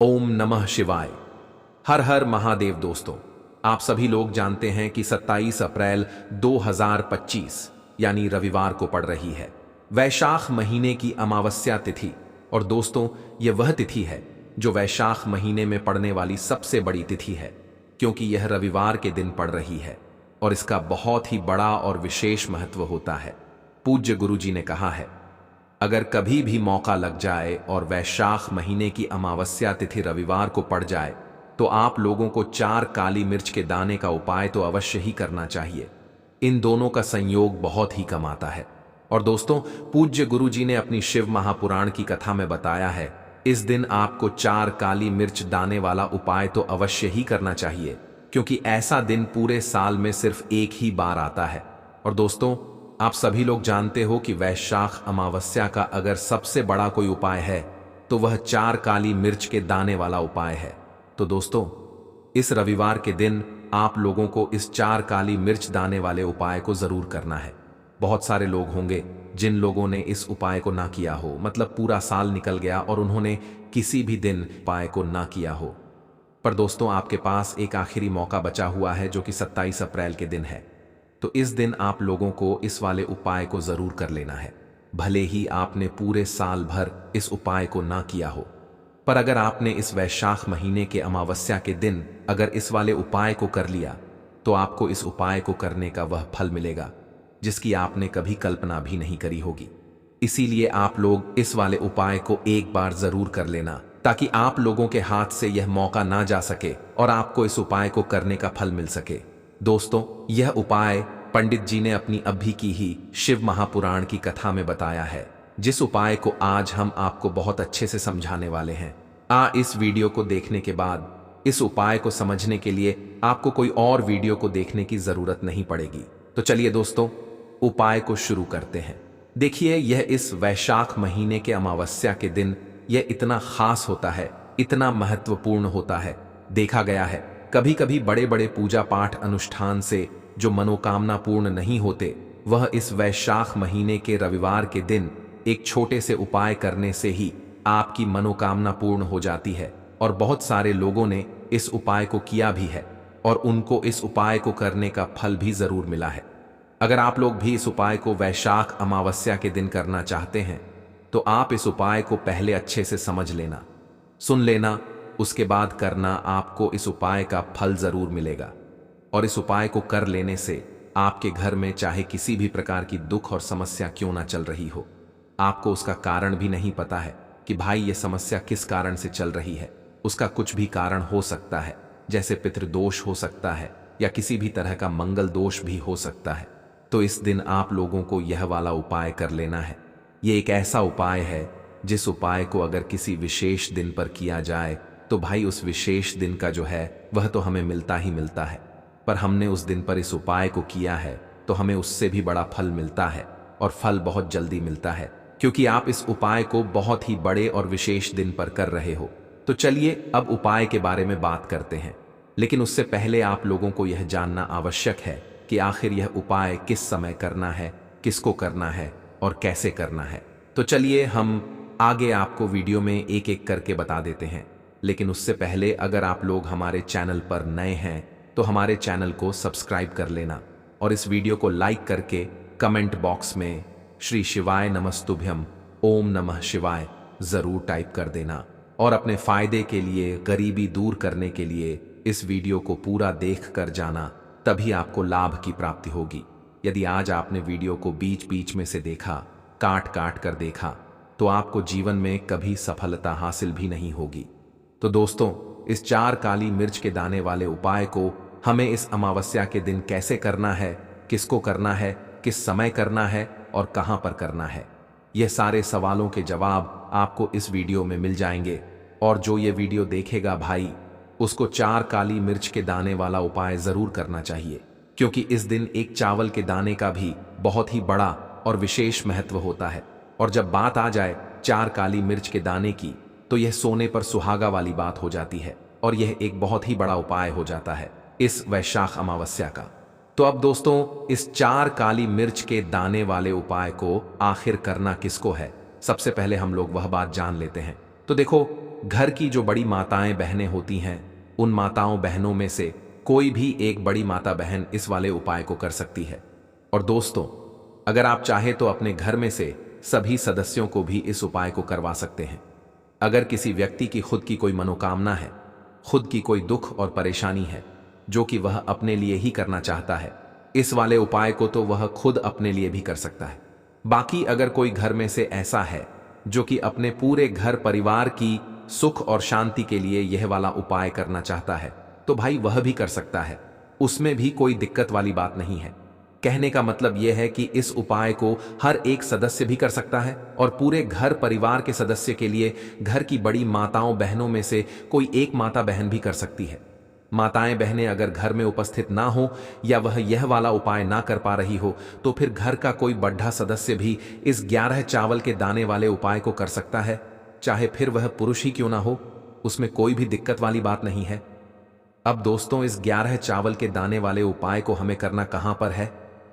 ओम नमः शिवाय। हर हर महादेव। दोस्तों, आप सभी लोग जानते हैं कि 27 अप्रैल 2025 यानी रविवार को पड़ रही है वैशाख महीने की अमावस्या तिथि। और दोस्तों, यह वह तिथि है जो वैशाख महीने में पड़ने वाली सबसे बड़ी तिथि है, क्योंकि यह रविवार के दिन पड़ रही है और इसका बहुत ही बड़ा और विशेष महत्व होता है। पूज्य गुरुजी ने कहा है, अगर कभी भी मौका लग जाए और वैशाख महीने की अमावस्या तिथि रविवार को पड़ जाए तो आप लोगों को 4 काली मिर्च के दाने का उपाय तो अवश्य ही करना चाहिए। इन दोनों का संयोग बहुत ही कम आता है। और दोस्तों, पूज्य गुरुजी ने अपनी शिव महापुराण की कथा में बताया है, इस दिन आपको 4 काली मिर्च दाने वाला उपाय तो अवश्य ही करना चाहिए, क्योंकि ऐसा दिन पूरे साल में सिर्फ एक ही बार आता है। और दोस्तों, आप सभी लोग जानते हो कि वैशाख अमावस्या का अगर सबसे बड़ा कोई उपाय है तो वह 4 काली मिर्च के दाने वाला उपाय है। तो दोस्तों, इस रविवार के दिन आप लोगों को इस 4 काली मिर्च दाने वाले उपाय को जरूर करना है। बहुत सारे लोग होंगे जिन लोगों ने इस उपाय को ना किया हो, मतलब पूरा साल निकल गया और उन्होंने किसी भी दिन उपाय को ना किया हो। पर दोस्तों, आपके पास एक आखिरी मौका बचा हुआ है जो कि 27 अप्रैल के दिन है। तो इस दिन आप लोगों को इस वाले उपाय को जरूर कर लेना है, भले ही आपने पूरे साल भर इस उपाय को ना किया हो। पर अगर आपने इस वैशाख महीने के अमावस्या के दिन अगर इस वाले उपाय को कर लिया तो आपको इस उपाय को करने का वह फल मिलेगा जिसकी आपने कभी कल्पना भी नहीं करी होगी। इसीलिए आप लोग इस वाले उपाय को एक बार जरूर कर लेना, ताकि आप लोगों के हाथ से यह मौका ना जा सके और आपको इस उपाय को करने का फल मिल सके। दोस्तों, यह उपाय पंडित जी ने अपनी अभी की ही शिव महापुराण की कथा में बताया है, जिस उपाय को आज हम आपको बहुत अच्छे से समझाने वाले हैं। इस वीडियो को देखने के बाद इस उपाय को समझने के लिए आपको कोई और वीडियो को देखने की जरूरत नहीं पड़ेगी। तो चलिए दोस्तों, उपाय को शुरू करते हैं। देखिए, यह इस वैशाख महीने के अमावस्या के दिन यह इतना खास होता है, इतना महत्वपूर्ण होता है। देखा गया है कभी कभी बड़े बड़े पूजा पाठ अनुष्ठान से जो मनोकामना पूर्ण नहीं होते, वह इस वैशाख महीने के रविवार के दिन एक छोटे से उपाय करने से ही आपकी मनोकामना पूर्ण हो जाती है। और बहुत सारे लोगों ने इस उपाय को किया भी है और उनको इस उपाय को करने का फल भी जरूर मिला है। अगर आप लोग भी इस उपाय को वैशाख अमावस्या के दिन करना चाहते हैं तो आप इस उपाय को पहले अच्छे से समझ लेना, सुन लेना, उसके बाद करना। आपको इस उपाय का फल जरूर मिलेगा। और इस उपाय को कर लेने से आपके घर में चाहे किसी भी प्रकार की दुख और समस्या क्यों ना चल रही हो, आपको उसका कारण भी नहीं पता है कि भाई ये समस्या किस कारण से चल रही है, उसका कुछ भी कारण हो सकता है, जैसे पितृदोष हो सकता है या किसी भी तरह का मंगल दोष भी हो सकता है। तो इस दिन आप लोगों को यह वाला उपाय कर लेना है। ये एक ऐसा उपाय है जिस उपाय को अगर किसी विशेष दिन पर किया जाए तो भाई उस विशेष दिन का जो है वह तो हमें मिलता ही मिलता है, पर हमने उस दिन पर इस उपाय को किया है तो हमें उससे भी बड़ा फल मिलता है और फल बहुत जल्दी मिलता है, क्योंकि आप इस उपाय को बहुत ही बड़े और विशेष दिन पर कर रहे हो। तो चलिए अब उपाय के बारे में बात करते हैं, लेकिन उससे पहले आप लोगों को यह जानना आवश्यक है कि आखिर यह उपाय किस समय करना है, किसको करना है और कैसे करना है। तो चलिए हम आगे आपको वीडियो में एक एक करके बता देते हैं। लेकिन उससे पहले अगर आप लोग हमारे चैनल पर नए हैं तो हमारे चैनल को सब्सक्राइब कर लेना और इस वीडियो को लाइक करके कमेंट बॉक्स में श्री शिवाय नमस्तुभ्यम ओम नमः शिवाय जरूर टाइप कर देना। और अपने फायदे के लिए, गरीबी दूर करने के लिए इस वीडियो को पूरा देख कर जाना, तभी आपको लाभ की प्राप्ति होगी। यदि आज आपने वीडियो को बीच बीच में से देखा, काट काट कर देखा, तो आपको जीवन में कभी सफलता हासिल भी नहीं होगी। तो दोस्तों, इस 4 काली मिर्च के दाने वाले उपाय को हमें इस अमावस्या के दिन कैसे करना है, किसको करना है, किस समय करना है और कहां पर करना है, यह सारे सवालों के जवाब आपको इस वीडियो में मिल जाएंगे। और जो ये वीडियो देखेगा भाई, उसको 4 काली मिर्च के दाने वाला उपाय जरूर करना चाहिए, क्योंकि इस दिन एक चावल के दाने का भी बहुत ही बड़ा और विशेष महत्व होता है। और जब बात आ जाए 4 काली मिर्च के दाने की, तो यह सोने पर सुहागा वाली बात हो जाती है और यह एक बहुत ही बड़ा उपाय हो जाता है इस वैशाख अमावस्या का। तो अब दोस्तों, इस 4 काली मिर्च के दाने वाले उपाय को आखिर करना किसको है, सबसे पहले हम लोग वह बात जान लेते हैं। तो देखो, घर की जो बड़ी माताएं बहनें होती हैं, उन माताओं बहनों में से कोई भी एक बड़ी माता बहन इस वाले उपाय को कर सकती है। और दोस्तों, अगर आप चाहे तो अपने घर में से सभी सदस्यों को भी इस उपाय को करवा सकते हैं। अगर किसी व्यक्ति की खुद की कोई मनोकामना है, खुद की कोई दुख और परेशानी है जो कि वह अपने लिए ही करना चाहता है, इस वाले उपाय को तो वह खुद अपने लिए भी कर सकता है। बाकी अगर कोई घर में से ऐसा है जो कि अपने पूरे घर परिवार की सुख और शांति के लिए यह वाला उपाय करना चाहता है, तो भाई वह भी कर सकता है। उसमें भी कोई दिक्कत वाली बात नहीं है। कहने का मतलब यह है कि इस उपाय को हर एक सदस्य भी कर सकता है और पूरे घर परिवार के सदस्य के लिए घर की बड़ी माताओं बहनों में से कोई एक माता बहन भी कर सकती है। माताएं बहनें अगर घर में उपस्थित ना हो या वह यह वाला उपाय ना कर पा रही हो, तो फिर घर का कोई बड़ा सदस्य भी इस 11 चावल के दाने वाले उपाय को कर सकता है, चाहे फिर वह पुरुष ही क्यों ना हो। उसमें कोई भी दिक्कत वाली बात नहीं है। अब दोस्तों, इस 11 चावल के दाने वाले उपाय को हमें करना कहां पर है?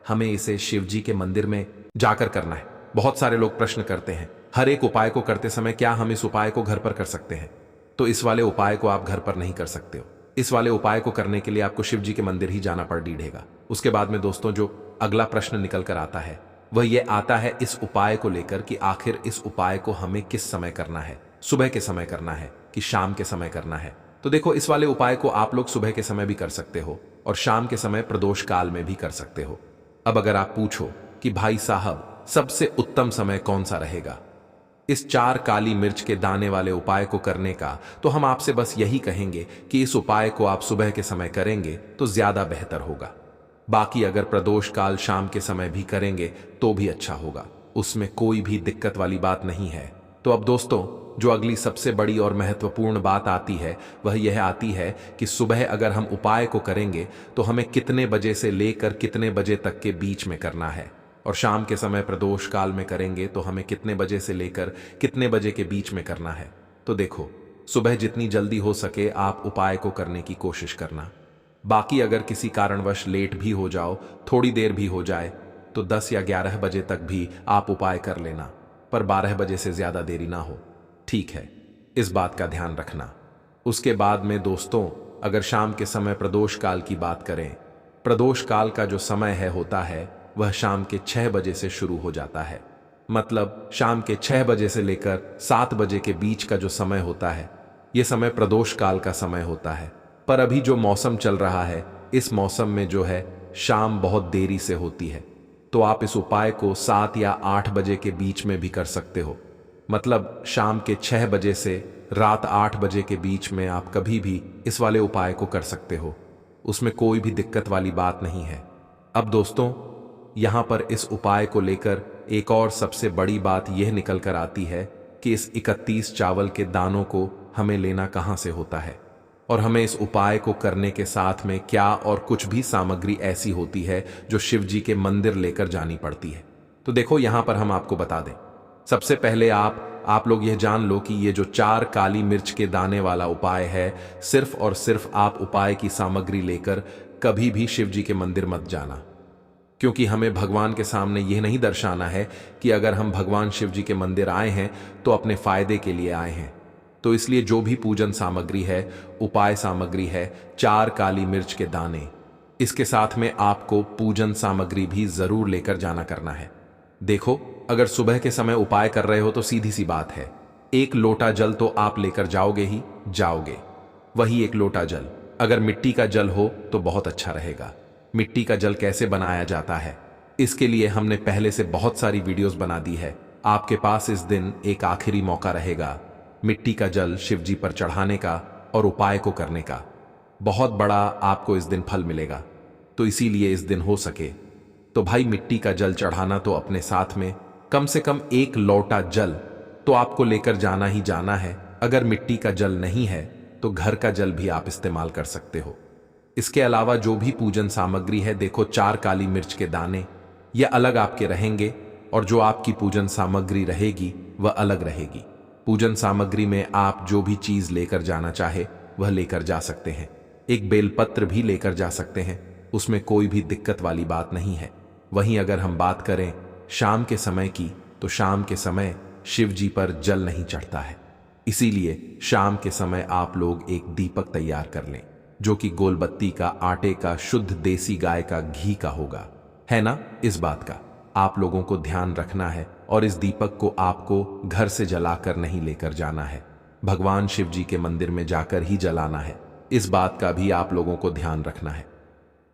हमें इसे शिव जी के मंदिर में जाकर करना है। बहुत सारे लोग प्रश्न करते हैं, हर एक उपाय को करते समय क्या हम इस उपाय को घर पर कर सकते हैं? तो इस वाले उपाय को आप घर पर नहीं कर सकते हो। इस वाले उपाय को करने के लिए आपको शिव जी के मंदिर ही जाना पड़ेगा। उसके बाद में दोस्तों, जो अगला प्रश्न निकल कर आता है वह यह आता है इस उपाय को लेकर कि आखिर इस उपाय को हमें किस समय करना है, सुबह के समय करना है कि शाम के समय करना है? तो देखो, इस वाले उपाय को आप लोग सुबह के समय भी कर सकते हो और शाम के समय प्रदोष काल में भी कर सकते हो। अब अगर आप पूछो कि भाई साहब, सबसे उत्तम समय कौन सा रहेगा इस 4 काली मिर्च के दाने वाले उपाय को करने का, तो हम आपसे बस यही कहेंगे कि इस उपाय को आप सुबह के समय करेंगे तो ज्यादा बेहतर होगा। बाकी अगर प्रदोष काल शाम के समय भी करेंगे तो भी अच्छा होगा, उसमें कोई भी दिक्कत वाली बात नहीं है। तो अब दोस्तों, जो अगली सबसे बड़ी और महत्वपूर्ण बात आती है वह यह आती है कि सुबह अगर हम उपाय को करेंगे तो हमें कितने बजे से लेकर कितने बजे तक के बीच में करना है, और शाम के समय प्रदोष काल में करेंगे तो हमें कितने बजे से लेकर कितने बजे के बीच में करना है। तो देखो, सुबह जितनी जल्दी हो सके आप उपाय को करने की कोशिश करना। बाकी अगर किसी कारणवश लेट भी हो जाओ, थोड़ी देर भी हो जाए, तो 10 या 11 बजे तक भी आप उपाय कर लेना, पर 12 बजे से ज्यादा देरी ना हो, ठीक है? इस बात का ध्यान रखना। उसके बाद में दोस्तों, अगर शाम के समय प्रदोष काल की बात करें, प्रदोष काल का जो समय होता है वह शाम के 6 बजे से शुरू हो जाता है। मतलब शाम के 6 बजे से लेकर 7 बजे के बीच का जो समय होता है, यह समय प्रदोष काल का समय होता है। पर अभी जो मौसम चल रहा है, इस मौसम में जो है शाम बहुत देरी से होती है, तो आप इस उपाय को 7 या 8 बजे के बीच में भी कर सकते हो। मतलब शाम के 6 बजे से रात 8 बजे के बीच में आप कभी भी इस वाले उपाय को कर सकते हो, उसमें कोई भी दिक्कत वाली बात नहीं है। अब दोस्तों, यहां पर इस उपाय को लेकर एक और सबसे बड़ी बात यह निकल कर आती है कि इस 31 चावल के दानों को हमें लेना कहां से होता है, और हमें इस उपाय को करने के साथ में क्या और कुछ भी सामग्री ऐसी होती है जो शिव जी के मंदिर लेकर जानी पड़ती है। तो देखो, यहां पर हम आपको बता दें। सबसे पहले आप लोग यह जान लो कि ये जो 4 काली मिर्च के दाने वाला उपाय है, सिर्फ और सिर्फ आप उपाय की सामग्री लेकर कभी भी शिव जी के मंदिर मत जाना, क्योंकि हमें भगवान के सामने यह नहीं दर्शाना है कि अगर हम भगवान शिव जी के मंदिर आए हैं तो अपने फायदे के लिए आए हैं। तो इसलिए जो भी पूजन सामग्री है, उपाय सामग्री है, 4 काली मिर्च के दाने, इसके साथ में आपको पूजन सामग्री भी जरूर लेकर जाना करना है। देखो, अगर सुबह के समय उपाय कर रहे हो तो सीधी सी बात है, 1 लोटा जल तो आप लेकर जाओगे ही जाओगे। वही 1 लोटा जल अगर मिट्टी का जल हो तो बहुत अच्छा रहेगा। मिट्टी का जल कैसे बनाया जाता है, इसके लिए हमने पहले से बहुत सारी वीडियोस बना दी है। आपके पास इस दिन एक आखिरी मौका रहेगा मिट्टी का जल शिव जी पर चढ़ाने का और उपाय को करने का। बहुत बड़ा आपको इस दिन फल मिलेगा। तो इसीलिए इस दिन हो सके तो भाई मिट्टी का जल चढ़ाना तो अपने साथ में कम से कम 1 लोटा जल तो आपको लेकर जाना ही जाना है। अगर मिट्टी का जल नहीं है तो घर का जल भी आप इस्तेमाल कर सकते हो। इसके अलावा जो भी पूजन सामग्री है, देखो 4 काली मिर्च के दाने ये अलग आपके रहेंगे और जो आपकी पूजन सामग्री रहेगी वह अलग रहेगी। पूजन सामग्री में आप जो भी चीज लेकर जाना चाहे वह लेकर जा सकते हैं। एक बेलपत्र भी लेकर जा सकते हैं, उसमें कोई भी दिक्कत वाली बात नहीं है। वहीं अगर हम बात करें शाम के समय की, तो शाम के समय शिव जी पर जल नहीं चढ़ता है। इसीलिए शाम के समय आप लोग एक दीपक तैयार कर लें, जो कि गोलबत्ती का, आटे का, शुद्ध देसी गाय का घी का होगा। है ना? इस बात का आप लोगों को ध्यान रखना है और इस दीपक को आपको घर से जलाकर नहीं लेकर जाना है, भगवान शिव जी के मंदिर में जाकर ही जलाना है। इस बात का भी आप लोगों को ध्यान रखना है।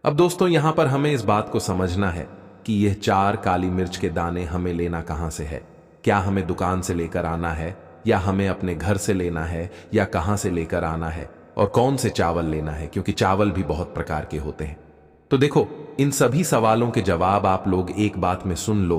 अब दोस्तों, यहां पर हमें इस बात को समझना है कि यह 4 काली मिर्च के दाने हमें लेना कहां से है। क्या हमें दुकान से लेकर आना है, या हमें अपने घर से लेना है, या कहां से लेकर आना है, और कौन से चावल लेना है, क्योंकि चावल भी बहुत प्रकार के होते हैं। तो देखो, इन सभी सवालों के जवाब आप लोग एक बात में सुन लो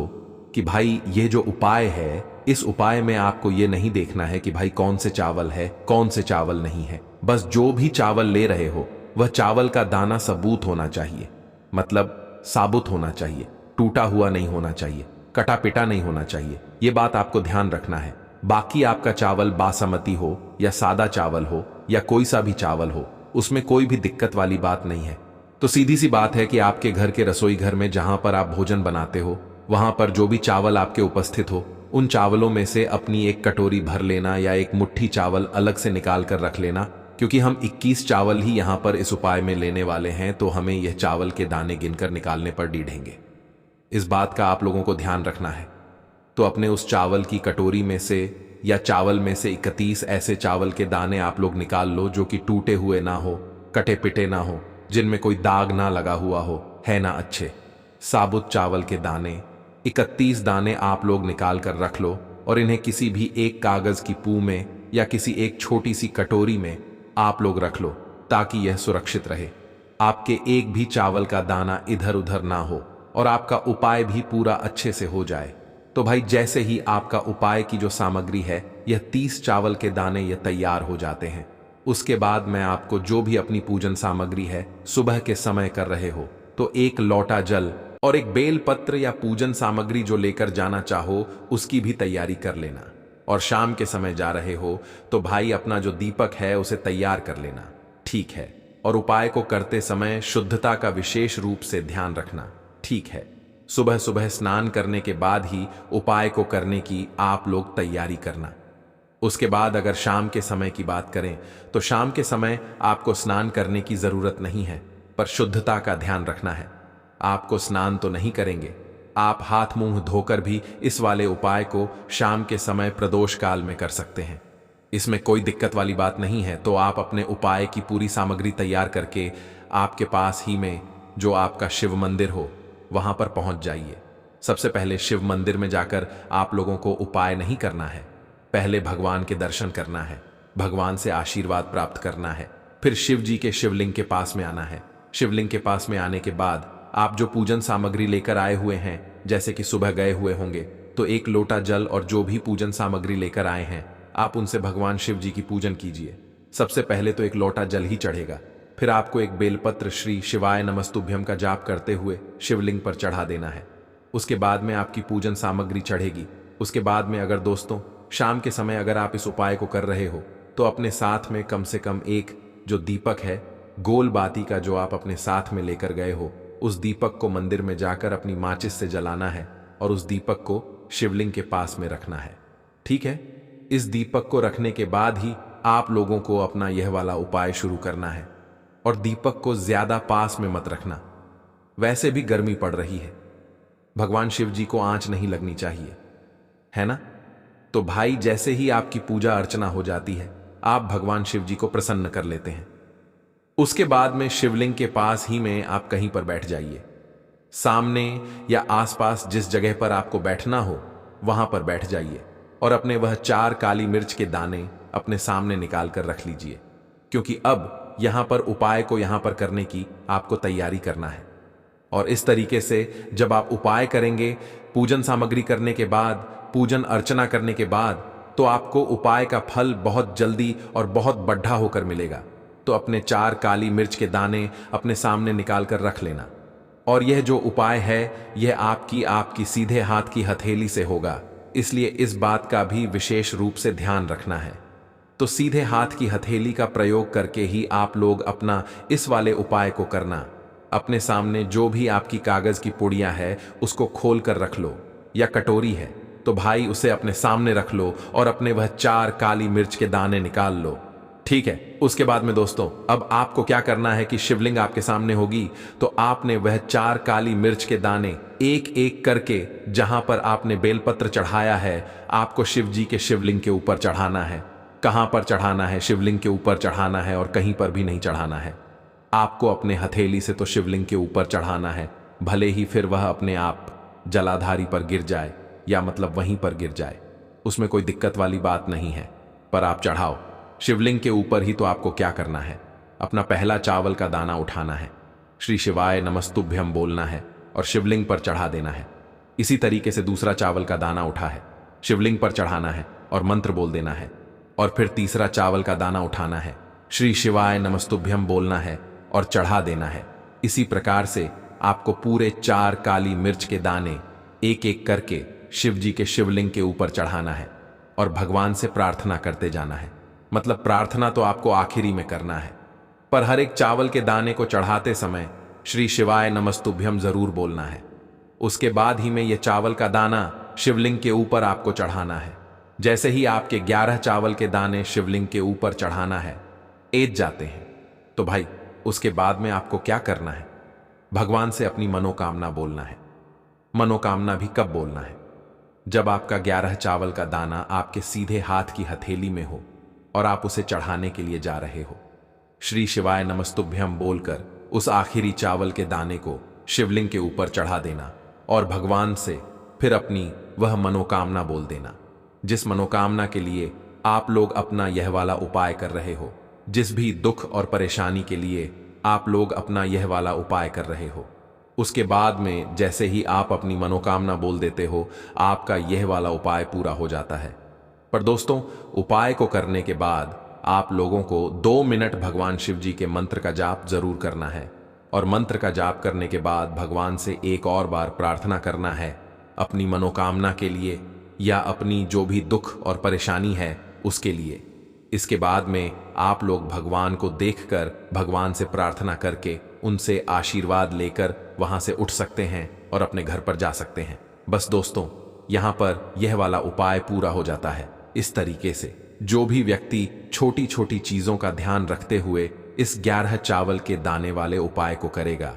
कि भाई ये जो उपाय है, इस उपाय में आपको ये नहीं देखना है कि भाई कौन से चावल है, कौन से चावल नहीं है। बस जो भी चावल ले रहे हो वह चावल का दाना सबूत होना चाहिए, मतलब साबुत होना चाहिए, टूटा हुआ नहीं होना चाहिए, कटा पिटा नहीं होना चाहिए। यह बात आपको ध्यान रखना है। बाकी आपका चावल बासमती हो या सादा चावल हो या कोई सा भी चावल हो, उसमें कोई भी दिक्कत वाली बात नहीं है। तो सीधी सी बात है कि आपके घर के रसोई घर में जहां पर आप भोजन बनाते हो, वहां पर जो भी चावल आपके उपस्थित हो, उन चावलों में से अपनी एक कटोरी भर लेना या एक मुट्ठी चावल अलग से निकाल कर रख लेना, क्योंकि हम 21 चावल ही यहां पर इस उपाय में लेने वाले हैं, तो हमें यह चावल के दाने गिनकर निकालने पर डीढ़ेंगे। इस बात का आप लोगों को ध्यान रखना है। तो अपने उस चावल की कटोरी में से या चावल में से 31 ऐसे चावल के दाने आप लोग निकाल लो जो कि टूटे हुए ना हो, कटे पिटे ना हो, जिनमें कोई दाग ना लगा हुआ हो, है ना। अच्छे साबुत चावल के दाने 31 दाने आप लोग निकाल कर रख लो और इन्हें किसी भी एक कागज की पू में या किसी एक छोटी सी कटोरी में आप लोग रख लो, ताकि यह सुरक्षित रहे। आपके एक भी चावल का दाना इधर उधर ना हो और आपका उपाय भी पूरा अच्छे से हो जाए। तो भाई जैसे ही आपका उपाय की जो सामग्री है, यह 30 चावल के दाने ये तैयार हो जाते हैं, उसके बाद मैं आपको जो भी अपनी पूजन सामग्री है सुबह के समय कर रहे हो, तो एक लोटा जल और एक बेल पत्र या पूजन सामग्री जो लेकर जाना चाहो उसकी भी तैयारी कर लेना। और शाम के समय जा रहे हो तो भाई अपना जो दीपक है उसे तैयार कर लेना, ठीक है। और उपाय को करते समय शुद्धता का विशेष रूप से ध्यान रखना, ठीक है। सुबह सुबह स्नान करने के बाद ही उपाय को करने की आप लोग तैयारी करना। उसके बाद अगर शाम के समय की बात करें तो शाम के समय आपको स्नान करने की जरूरत नहीं है, पर शुद्धता का ध्यान रखना है। आपको स्नान तो नहीं करेंगे, आप हाथ मुंह धोकर भी इस वाले उपाय को शाम के समय प्रदोष काल में कर सकते हैं। इसमें कोई दिक्कत वाली बात नहीं है। तो आप अपने उपाय की पूरी सामग्री तैयार करके आपके पास ही में जो आपका शिव मंदिर हो वहां पर पहुंच जाइए। सबसे पहले शिव मंदिर में जाकर आप लोगों को उपाय नहीं करना है, पहले भगवान के दर्शन करना है, भगवान से आशीर्वाद प्राप्त करना है, फिर शिव जी के शिवलिंग के पास में आना है। शिवलिंग के पास में आने के बाद आप जो पूजन सामग्री लेकर आए हुए हैं, जैसे कि सुबह गए हुए होंगे, तो एक लोटा जल और जो भी पूजन सामग्री लेकर आए हैं आप उनसे भगवान शिव जी की पूजन कीजिए। सबसे पहले तो एक लोटा जल ही चढ़ेगा, फिर आपको एक बेलपत्र श्री शिवाय नमस्तुभ्यम का जाप करते हुए शिवलिंग पर चढ़ा देना है। उसके बाद में आपकी पूजन सामग्री चढ़ेगी। उसके बाद में अगर दोस्तों शाम के समय अगर आप इस उपाय को कर रहे हो तो अपने साथ में कम से कम एक जो दीपक है गोल बाती का जो आप अपने साथ में लेकर गए हो, उस दीपक को मंदिर में जाकर अपनी माचिस से जलाना है और उस दीपक को शिवलिंग के पास में रखना है, ठीक है। इस दीपक को रखने के बाद ही आप लोगों को अपना यह वाला उपाय शुरू करना है। और दीपक को ज्यादा पास में मत रखना, वैसे भी गर्मी पड़ रही है, भगवान शिव जी को आंच नहीं लगनी चाहिए, है ना। तो भाई जैसे ही आपकी पूजा अर्चना हो जाती है आप भगवान शिव जी को प्रसन्न कर लेते हैं। उसके बाद में शिवलिंग के पास ही में आप कहीं पर बैठ जाइए, सामने या आसपास जिस जगह पर आपको बैठना हो वहां पर बैठ जाइए और अपने वह 4 काली मिर्च के दाने अपने सामने निकाल कर रख लीजिए, क्योंकि अब यहां पर उपाय को यहां पर करने की आपको तैयारी करना है। और इस तरीके से जब आप उपाय करेंगे, पूजन सामग्री करने के बाद, पूजन अर्चना करने के बाद, तो आपको उपाय का फल बहुत जल्दी और बहुत बढ़ा होकर मिलेगा। तो अपने 4 काली मिर्च के दाने अपने सामने निकाल कर रख लेना। और यह जो उपाय है यह आपकी सीधे हाथ की हथेली से होगा, इसलिए इस बात का भी विशेष रूप से ध्यान रखना है। तो सीधे हाथ की हथेली का प्रयोग करके ही आप लोग अपना इस वाले उपाय को करना। अपने सामने जो भी आपकी कागज की पुड़िया है उसको खोल कर रख लो, या कटोरी है, तो भाई उसे अपने सामने रख लो और अपने वह 4 काली मिर्च के दाने निकाल लो। ठीक है, उसके बाद में दोस्तों अब आपको क्या करना है कि शिवलिंग आपके सामने होगी, तो आपने वह 4 काली मिर्च के दाने एक एक करके जहां पर आपने बेलपत्र चढ़ाया है, आपको शिव जी के शिवलिंग के ऊपर चढ़ाना है। कहां पर चढ़ाना है? शिवलिंग के ऊपर चढ़ाना है और कहीं पर भी नहीं चढ़ाना है। आपको अपने हथेली से तो शिवलिंग के ऊपर चढ़ाना है, भले ही फिर वह अपने आप जलाधारी पर गिर जाए या मतलब वहीं पर गिर जाए, उसमें कोई दिक्कत वाली बात नहीं है, पर आप चढ़ाओ। शिवलिंग के ऊपर ही तो आपको क्या करना है, अपना पहला चावल का दाना उठाना है, श्री शिवाय नमस्तुभ्यम बोलना है और शिवलिंग पर चढ़ा देना है। इसी तरीके से दूसरा चावल का दाना उठा है, शिवलिंग पर चढ़ाना है और मंत्र बोल देना है। और फिर तीसरा चावल का दाना उठाना है, श्री शिवाय नमस्तुभ्यम बोलना है और चढ़ा देना है। इसी प्रकार से आपको पूरे 4 काली मिर्च के दाने एक एक करके शिव जी के शिवलिंग के ऊपर चढ़ाना है और भगवान से प्रार्थना करते जाना है। मतलब प्रार्थना तो आपको आखिरी में करना है, पर हर एक चावल के दाने को चढ़ाते समय श्री शिवाय नमस्तुभ्यम जरूर बोलना है। उसके बाद ही में यह चावल का दाना शिवलिंग के ऊपर आपको चढ़ाना है। जैसे ही आपके 11 चावल के दाने शिवलिंग के ऊपर चढ़ाना है, एज जाते हैं, तो भाई उसके बाद में आपको क्या करना है? भगवान से अपनी मनोकामना बोलना है। मनोकामना भी कब बोलना है? जब आपका 11 चावल का दाना आपके सीधे हाथ की हथेली में हो और आप उसे चढ़ाने के लिए जा रहे हो। श्री शिवाय नमस्तुभ्यम बोलकर उस आखिरी चावल के दाने को शिवलिंग के ऊपर चढ़ा देना और भगवान से फिर अपनी वह मनोकामना बोल देना, जिस मनोकामना के लिए आप लोग अपना यह वाला उपाय कर रहे हो, जिस भी दुख और परेशानी के लिए आप लोग अपना यह वाला उपाय कर रहे हो। उसके बाद में जैसे ही आप अपनी मनोकामना बोल देते हो, आपका यह वाला उपाय पूरा हो जाता है। पर दोस्तों, उपाय को करने के बाद आप लोगों को 2 मिनट भगवान शिव जी के मंत्र का जाप जरूर करना है और मंत्र का जाप करने के बाद भगवान से एक और बार प्रार्थना करना है अपनी मनोकामना के लिए या अपनी जो भी दुख और परेशानी है उसके लिए। इसके बाद में आप लोग भगवान को देखकर भगवान से प्रार्थना करके उनसे आशीर्वाद लेकर वहां से उठ सकते हैं और अपने घर पर जा सकते हैं। बस दोस्तों, यहां पर यह वाला उपाय पूरा हो जाता है। इस तरीके से जो भी व्यक्ति छोटी छोटी चीजों का ध्यान रखते हुए इस 11 चावल के दाने वाले उपाय को करेगा,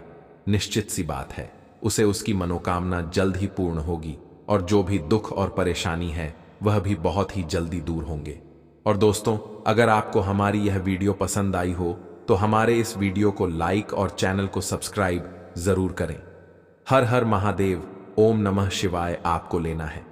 निश्चित सी बात है उसे उसकी मनोकामना जल्द ही पूर्ण होगी और जो भी दुख और परेशानी है वह भी बहुत ही जल्दी दूर होंगे। और दोस्तों, अगर आपको हमारी यह वीडियो पसंद आई हो तो हमारे इस वीडियो को लाइक और चैनल को सब्सक्राइब जरूर करें। हर हर महादेव, ओम नमः शिवाय आपको लेना है।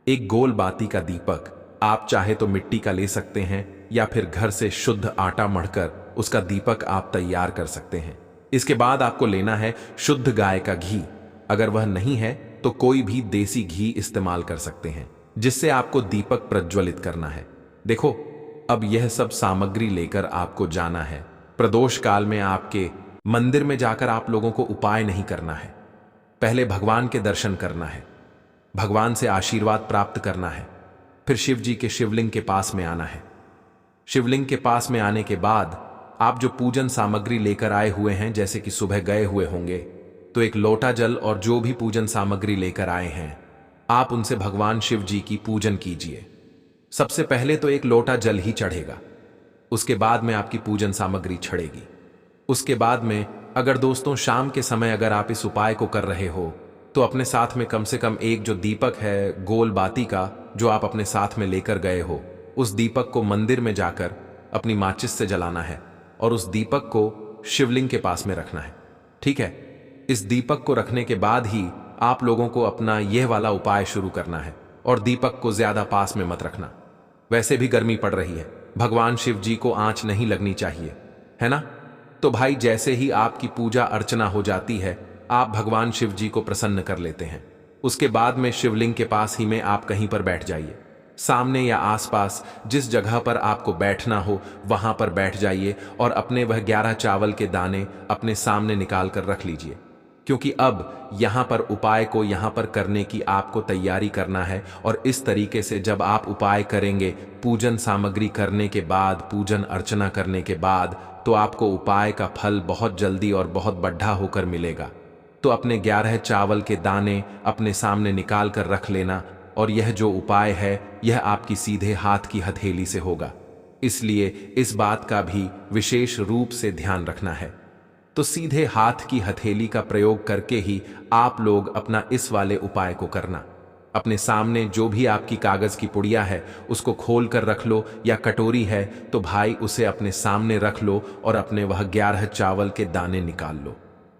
एक गोल बाती का दीपक आप चाहे तो मिट्टी का ले सकते हैं या फिर घर से शुद्ध आटा मढ़कर उसका दीपक आप तैयार कर सकते हैं। इसके बाद आपको लेना है शुद्ध गाय का घी। अगर वह नहीं है तो कोई भी देसी घी इस्तेमाल कर सकते हैं, जिससे आपको दीपक प्रज्वलित करना है। देखो, अब यह सब सामग्री लेकर आपको जाना है। प्रदोष काल में आपके मंदिर में जाकर आप लोगों को उपाय नहीं करना है, पहले भगवान के दर्शन करना है, भगवान से आशीर्वाद प्राप्त करना है, फिर शिव जी के शिवलिंग के पास में आना है। शिवलिंग के पास में आने के बाद आप जो पूजन सामग्री लेकर आए हुए हैं, जैसे कि सुबह गए हुए होंगे, तो एक लोटा जल और जो भी पूजन सामग्री लेकर आए हैं आप उनसे भगवान शिव जी की पूजन कीजिए। सबसे पहले तो एक लोटा जल ही चढ़ेगा, उसके बाद में आपकी पूजन सामग्री चढ़ेगी। उसके बाद में अगर दोस्तों शाम के समय अगर आप इस उपाय को कर रहे हो तो अपने साथ में कम से कम एक जो दीपक है गोल बाती का जो आप अपने साथ में लेकर गए हो, उस दीपक को मंदिर में जाकर अपनी माचिस से जलाना है और उस दीपक को शिवलिंग के पास में रखना है। ठीक है, इस दीपक को रखने के बाद ही आप लोगों को अपना यह वाला उपाय शुरू करना है और दीपक को ज्यादा पास में मत रखना। वैसे भी गर्मी पड़ रही है, भगवान शिव जी को आंच नहीं लगनी चाहिए, है ना? तो भाई जैसे ही आपकी पूजा अर्चना हो जाती है आप भगवान शिव जी को प्रसन्न कर लेते हैं। उसके बाद में शिवलिंग के पास ही में आप कहीं पर बैठ जाइए, सामने या आसपास जिस जगह पर आपको बैठना हो वहां पर बैठ जाइए और अपने वह 11 चावल के दाने अपने सामने निकाल कर रख लीजिए, क्योंकि अब यहां पर उपाय को यहां पर करने की आपको तैयारी करना है। और इस तरीके से जब आप उपाय करेंगे, पूजन सामग्री करने के बाद, पूजन अर्चना करने के बाद, तो आपको उपाय का फल बहुत जल्दी और बहुत बढ़ा होकर मिलेगा। तो अपने 11 चावल के दाने अपने सामने निकाल कर रख लेना और यह जो उपाय है यह आपकी सीधे हाथ की हथेली से होगा, इसलिए इस बात का भी विशेष रूप से ध्यान रखना है। तो सीधे हाथ की हथेली का प्रयोग करके ही आप लोग अपना इस वाले उपाय को करना। अपने सामने जो भी आपकी कागज की पुड़िया है उसको खोल कर रख लो, या कटोरी है तो भाई उसे अपने सामने रख लो और अपने वह 11 चावल के दाने निकाल लो।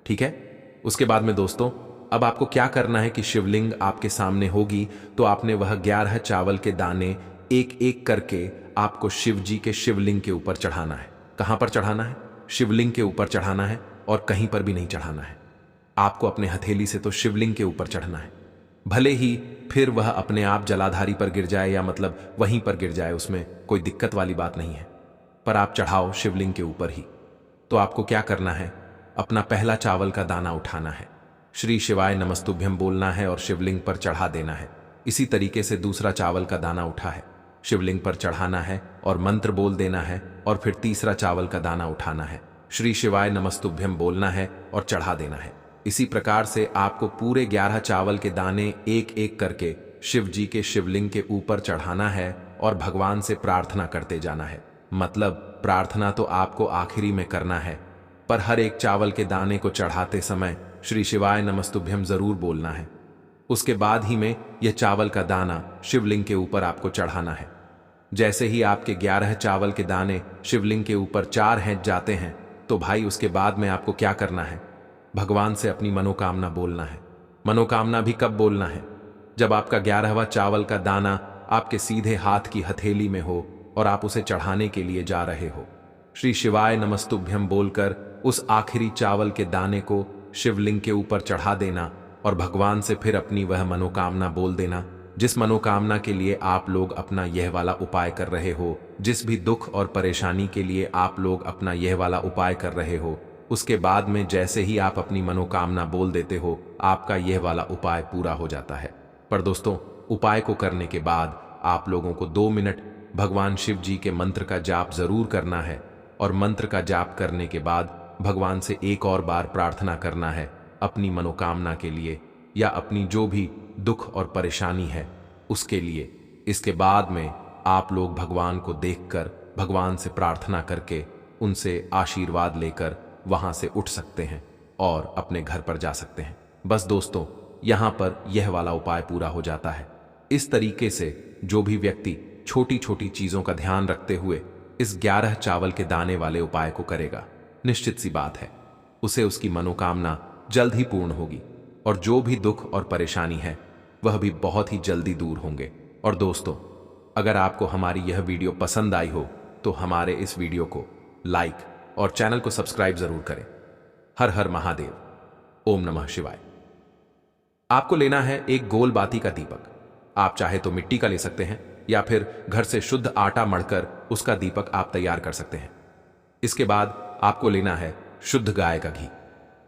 ठीक है। उसके बाद में दोस्तों अब आपको क्या करना है कि शिवलिंग आपके सामने होगी तो आपने वह 11 चावल के दाने एक एक करके आपको शिव जी के शिवलिंग के ऊपर चढ़ाना है। कहां पर चढ़ाना है? शिवलिंग के ऊपर चढ़ाना है, और कहीं पर भी नहीं चढ़ाना है। आपको अपने हथेली से तो शिवलिंग के ऊपर चढ़ना है। भले ही फिर वह अपने आप जलाधारी पर गिर जाए, या मतलब वहीं पर गिर जाए, उसमें कोई दिक्कत वाली बात नहीं है, पर आप चढ़ाओ शिवलिंग के ऊपर ही। तो आपको क्या करना है? अपना पहला चावल का दाना उठाना है, श्री शिवाय नमस्तुभ्यम बोलना है और शिवलिंग पर चढ़ा देना है। इसी तरीके से दूसरा चावल का दाना उठा है, शिवलिंग पर चढ़ाना है और मंत्र बोल देना है, और फिर तीसरा चावल का दाना उठाना है, श्री शिवाय नमस्तुभ्यम बोलना है और चढ़ा देना है। इसी प्रकार से आपको पूरे 11 चावल के दाने एक एक करके शिव जी के शिवलिंग के ऊपर चढ़ाना है और भगवान से प्रार्थना करते जाना है। मतलब प्रार्थना तो आपको आखिरी में करना है, पर हर एक चावल के दाने को चढ़ाते समय श्री शिवाय नमस्तुभ्यम जरूर बोलना है। उसके बाद ही में यह चावल का दाना शिवलिंग के ऊपर आपको चढ़ाना है। जैसे ही आपके 11 चावल के दाने शिवलिंग के ऊपर 4 हैंज जाते हैं तो भाई उसके बाद में आपको क्या करना है? भगवान से अपनी मनोकामना बोलना है। मनोकामना भी कब बोलना है? जब आपका 11वां चावल का दाना आपके सीधे हाथ की हथेली में हो और आप उसे चढ़ाने के लिए जा रहे हो। श्री शिवाय नमस्तुभ्यम बोलकर उस आखिरी चावल के दाने को शिवलिंग के ऊपर चढ़ा देना और भगवान से फिर अपनी वह मनोकामना बोल देना, जिस मनोकामना के लिए आप लोग अपना यह वाला उपाय कर रहे हो। जिस भी दुख और परेशानी के लिए आप लोग अपना यह वाला उपाय कर रहे हो, उसके बाद में जैसे ही आप अपनी मनोकामना बोल देते हो, आपका यह वाला उपाय पूरा हो जाता है। पर दोस्तों, उपाय को करने के बाद आप लोगों को 2 मिनट भगवान शिव जी के मंत्र का जाप जरूर करना है, और मंत्र का जाप करने के बाद भगवान से एक और बार प्रार्थना करना है अपनी मनोकामना के लिए, या अपनी जो भी दुख और परेशानी है उसके लिए। इसके बाद में आप लोग भगवान को देखकर, भगवान से प्रार्थना करके, उनसे आशीर्वाद लेकर वहां से उठ सकते हैं और अपने घर पर जा सकते हैं। बस दोस्तों, यहां पर यह वाला उपाय पूरा हो जाता है। इस तरीके से जो भी व्यक्ति छोटी छोटी चीजों का ध्यान रखते हुए इस 11 चावल के दाने वाले उपाय को करेगा, निश्चित सी बात है उसे उसकी मनोकामना जल्द ही पूर्ण होगी, और जो भी दुख और परेशानी है वह भी बहुत ही जल्दी दूर होंगे। और दोस्तों, अगर आपको हमारी यह वीडियो पसंद आई हो तो हमारे इस वीडियो को लाइक और चैनल को सब्सक्राइब जरूर करें। हर हर महादेव, ओम नमः शिवाय। आपको लेना है एक गोल बाती का दीपक। आप चाहे तो मिट्टी का ले सकते हैं, या फिर घर से शुद्ध आटा मढ़कर उसका दीपक आप तैयार कर सकते हैं। इसके बाद आपको लेना है शुद्ध गाय का घी।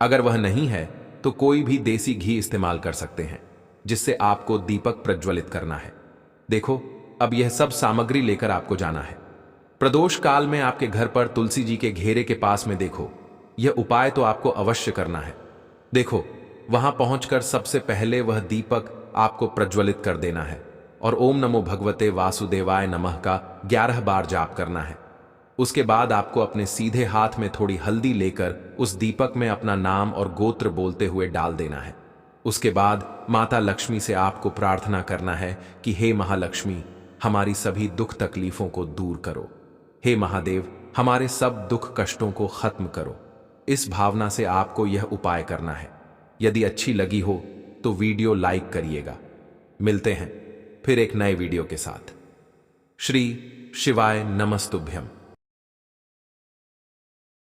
अगर वह नहीं है तो कोई भी देसी घी इस्तेमाल कर सकते हैं, जिससे आपको दीपक प्रज्वलित करना है। देखो, अब यह सब सामग्री लेकर आपको जाना है। प्रदोष काल में आपके घर पर तुलसी जी के घेरे के पास में देखो, यह उपाय तो आपको अवश्य करना है। देखो, वहां पहुंचकर सबसे पहले वह दीपक आपको प्रज्वलित कर देना है, और ओम नमो भगवते वासुदेवाय नमः का 11 बार जाप करना है। उसके बाद आपको अपने सीधे हाथ में थोड़ी हल्दी लेकर उस दीपक में अपना नाम और गोत्र बोलते हुए डाल देना है। उसके बाद माता लक्ष्मी से आपको प्रार्थना करना है कि हे महालक्ष्मी, हमारी सभी दुख तकलीफों को दूर करो। हे महादेव, हमारे सब दुख कष्टों को खत्म करो। इस भावना से आपको यह उपाय करना है। यदि अच्छी लगी हो तो वीडियो लाइक करिएगा। मिलते हैं फिर एक नए वीडियो के साथ। श्री शिवाय नमस्तुभ्यम।